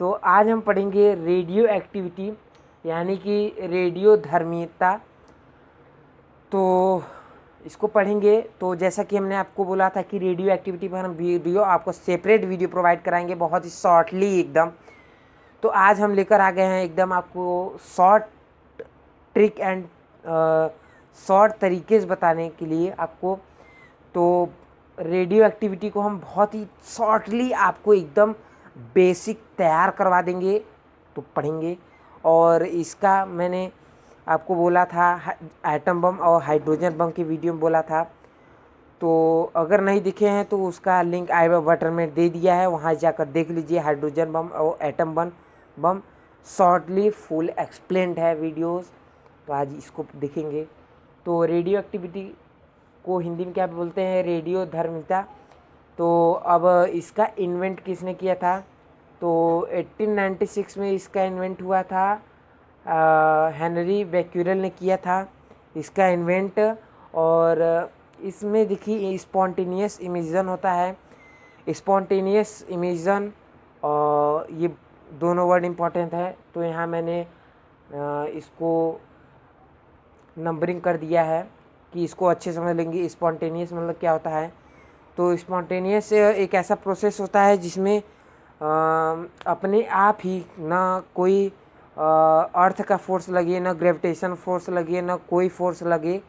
तो आज हम पढ़ेंगे रेडियो एक्टिविटी यानी कि रेडियो धर्मिता। तो इसको पढ़ेंगे तो जैसा कि हमने आपको बोला था कि रेडियो एक्टिविटी पर हम वीडियो आपको सेपरेट वीडियो प्रोवाइड कराएंगे बहुत ही शॉर्टली एकदम। तो आज हम लेकर आ गए हैं एकदम आपको शॉर्ट ट्रिक एंड शॉर्ट तरीके से बताने के लिए आपको। तो रेडियो एक्टिविटी को हम बहुत ही शॉर्टली आपको एकदम बेसिक तैयार करवा देंगे। तो पढ़ेंगे और इसका मैंने आपको बोला था एटम बम और हाइड्रोजन बम के वीडियो में बोला था। तो अगर नहीं दिखे हैं तो उसका लिंक आई बटन में दे दिया है, वहाँ जाकर देख लीजिए। हाइड्रोजन बम और atom bomb shortly full explained है वीडियोस। तो आज इसको देखेंगे। तो रेडियो एक्टिविटी को हिंदी में क्या बोलते हैं? रेडियो धर्मिता। तो अब इसका इन्वेंट किसने किया था? तो 1896 में इसका इन्वेंट हुआ था। हेनरी बैक्यूरेल ने किया था इसका इन्वेंट। और इसमें देखिए स्पॉन्टेनियस इमिशन होता है। स्पॉन्टेनियस इमिशन और ये दोनों वर्ड इम्पॉर्टेंट है। तो यहाँ मैंने इसको नंबरिंग कर दिया है कि इसको अच्छे समझ लेंगे। स्पॉन्टेनियस मतलब क्या होता है? तो स्पॉन्टेनियस एक ऐसा प्रोसेस होता है जिसमें अपने आप ही ना कोई अर्थ का फोर्स लगे, ना ग्रेविटेशन फोर्स लगे, ना कोई फोर्स लगे,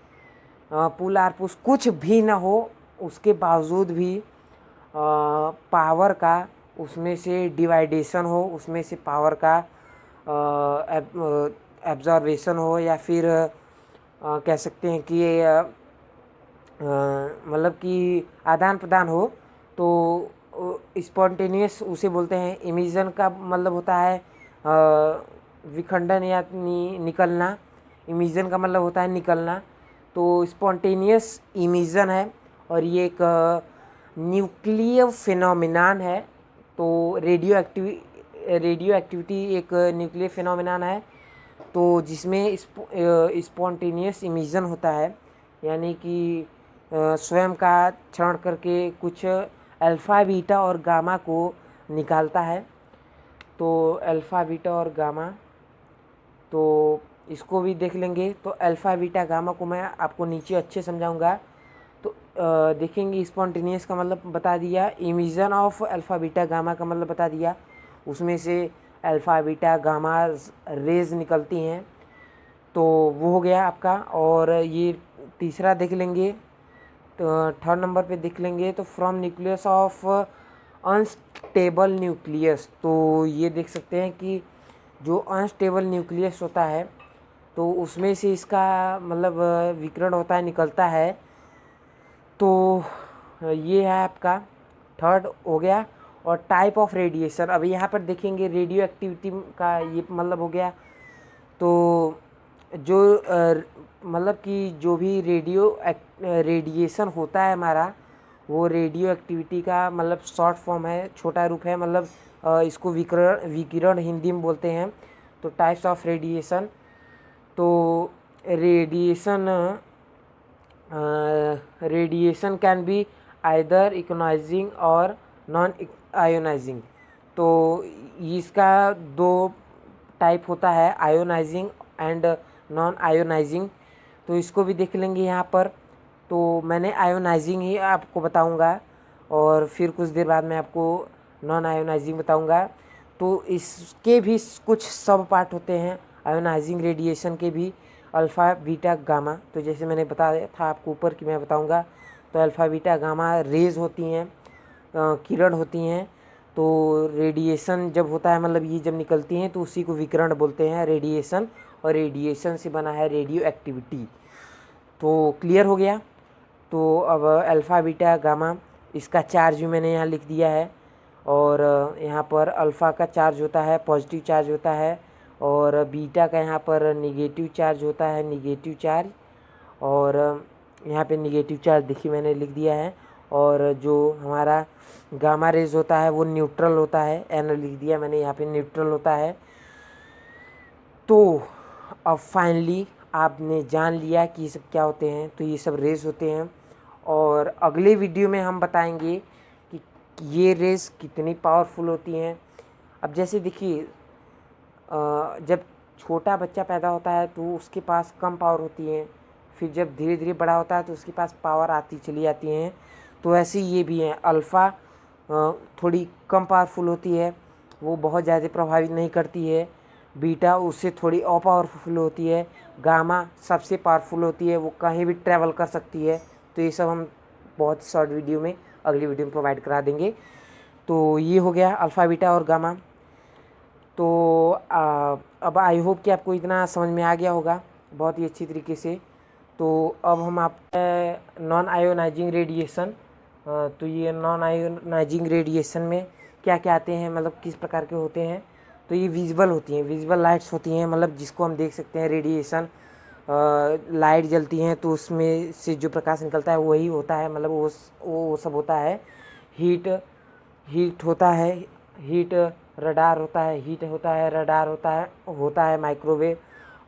पुल आर पुश कुछ भी ना हो, उसके बावजूद भी पावर का उसमें से डिवाइडेशन हो, उसमें से पावर का एब्जॉर्वेशन हो, या फिर कह सकते हैं कि मतलब कि आदान प्रदान हो। तो स्पॉन्टेनियस उसे बोलते हैं। इमिशन का मतलब होता है विखंडन या निकलना। इमिशन का मतलब होता है निकलना। तो स्पॉन्टेनियस इमिशन है और ये एक न्यूक्लियर फिनोमिनान है। तो रेडियो एक्टिविटी एक न्यूक्लियर फिनोमिनान है तो जिसमें स्पॉन्टेनियस इमिशन होता है, यानी कि स्वयं का क्षरण करके कुछ अल्फ़ा बीटा और गामा को निकालता है। तो अल्फ़ा बीटा और गामा, तो इसको भी देख लेंगे। तो अल्फ़ा बीटा गामा को मैं आपको नीचे अच्छे समझाऊंगा। तो देखेंगे स्पॉन्टेनियस का मतलब बता दिया, emission of alpha beta gamma का मतलब बता दिया। उसमें से अल्फ़ा बीटा गामा रेज निकलती हैं, तो वो हो गया आपका। और ये तीसरा देख लेंगे, तो थर्ड नंबर पे देख लेंगे। तो from nucleus of unstable nucleus. तो ये देख सकते हैं कि जो अनस्टेबल न्यूक्लियस होता है तो उसमें से इसका मतलब विकिरण होता है, निकलता है। तो ये है आपका थर्ड हो गया। और टाइप ऑफ रेडिएशन, अभी यहाँ पर देखेंगे रेडियो एक्टिविटी का ये मतलब हो गया। तो जो मतलब कि जो भी रेडिएशन होता है हमारा, वो रेडियो एक्टिविटी का मतलब शॉर्ट फॉर्म है, छोटा रूप है। मतलब इसको विकिरण हिंदी में बोलते हैं। तो टाइप्स ऑफ रेडिएशन, तो रेडिएशन कैन बी आइदर इकोनाइजिंग और नॉन आयोनाइजिंग। तो इसका दो टाइप होता है, आयोनाइजिंग एंड नॉन आयोनाइजिंग। तो इसको भी देख लेंगे यहाँ पर। तो मैंने आयोनाइजिंग ही आपको बताऊंगा और फिर कुछ देर बाद मैं आपको नॉन आयोनाइजिंग बताऊंगा। तो इसके भी कुछ सब पार्ट होते हैं आयोनाइजिंग रेडिएशन के भी, अल्फ़ा बीटा गामा। तो जैसे मैंने बताया था आपको ऊपर कि मैं बताऊंगा। तो अल्फ़ा बीटा गामा रेज होती हैं, किरण होती हैं। तो रेडिएशन जब होता है मतलब ये जब निकलती हैं तो उसी को विकिरण बोलते हैं, रेडिएशन। और रेडिएशन से बना है रेडियो एक्टिविटी। तो क्लियर हो गया। तो अब अल्फ़ा बीटा गामा, इसका चार्ज भी मैंने यहाँ लिख दिया है। और यहाँ पर अल्फ़ा का चार्ज होता है, पॉजिटिव चार्ज होता है। और बीटा का यहाँ पर निगेटिव चार्ज होता है, निगेटिव चार्ज। और यहाँ पे निगेटिव चार्ज देखिए मैंने लिख दिया है। और जो हमारा गामा रेज होता है वो न्यूट्रल होता है, एन लिख दिया मैंने यहाँ पे, न्यूट्रल होता है। तो अब फाइनली आपने जान लिया कि ये सब क्या होते हैं। तो ये सब रेज होते हैं और अगले वीडियो में हम बताएंगे कि ये रेज कितनी पावरफुल होती हैं। अब जैसे देखिए जब छोटा बच्चा पैदा होता है तो उसके पास कम पावर होती है, फिर जब धीरे धीरे बड़ा होता है तो उसके पास पावर आती चली जाती हैं। तो ऐसे ये भी हैं, अल्फ़ा थोड़ी कम पावरफुल होती है, वो बहुत ज़्यादा प्रभावित नहीं करती है। बीटा उससे थोड़ी और पावरफुल होती है। गामा सबसे पावरफुल होती है, वो कहीं भी ट्रैवल कर सकती है। तो ये सब हम बहुत शॉर्ट वीडियो में अगली वीडियो में प्रोवाइड करा देंगे। तो ये हो गया अल्फ़ा बीटा और गामा। तो अब आई होप कि आपको इतना समझ में आ गया होगा बहुत ही अच्छी तरीके से। तो अब हम आप नॉन आयोनाइजिंग रेडिएशन, तो ये नॉन आयोनाइजिंग रेडिएशन में क्या क्या आते हैं, मतलब किस प्रकार के होते हैं। तो ये विजिबल होती हैं, विजिबल लाइट्स होती हैं, मतलब जिसको हम देख सकते हैं। रेडिएशन लाइट जलती हैं तो उसमें से जो प्रकाश निकलता है वही होता है, मतलब वो सब होता है। हीट होता है, हीट रडार होता है, हीट होता है, रडार होता है माइक्रोवेव।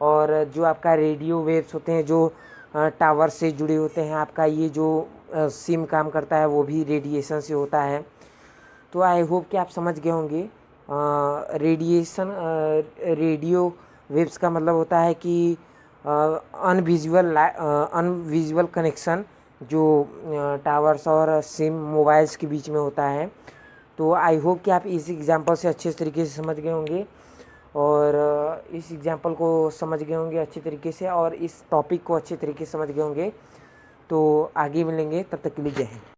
और जो आपका रेडियो वेव्स होते हैं जो टावर से जुड़े होते हैं, आपका ये जो सिम काम करता है वो भी रेडिएशन से होता है। तो आई होप कि आप समझ गए होंगे। रेडिएशन रेडियो वेव्स का मतलब होता है कि अनविजुअल कनेक्शन जो टावर्स और सिम मोबाइल्स के बीच में होता है। तो आई होप कि आप इस एग्जांपल से अच्छे तरीके से समझ गए होंगे, और इस एग्जांपल को समझ गए होंगे अच्छे तरीके से, और इस टॉपिक को अच्छे तरीके से समझ गए होंगे। तो आगे मिलेंगे, तब तक के लिए जय हिंद।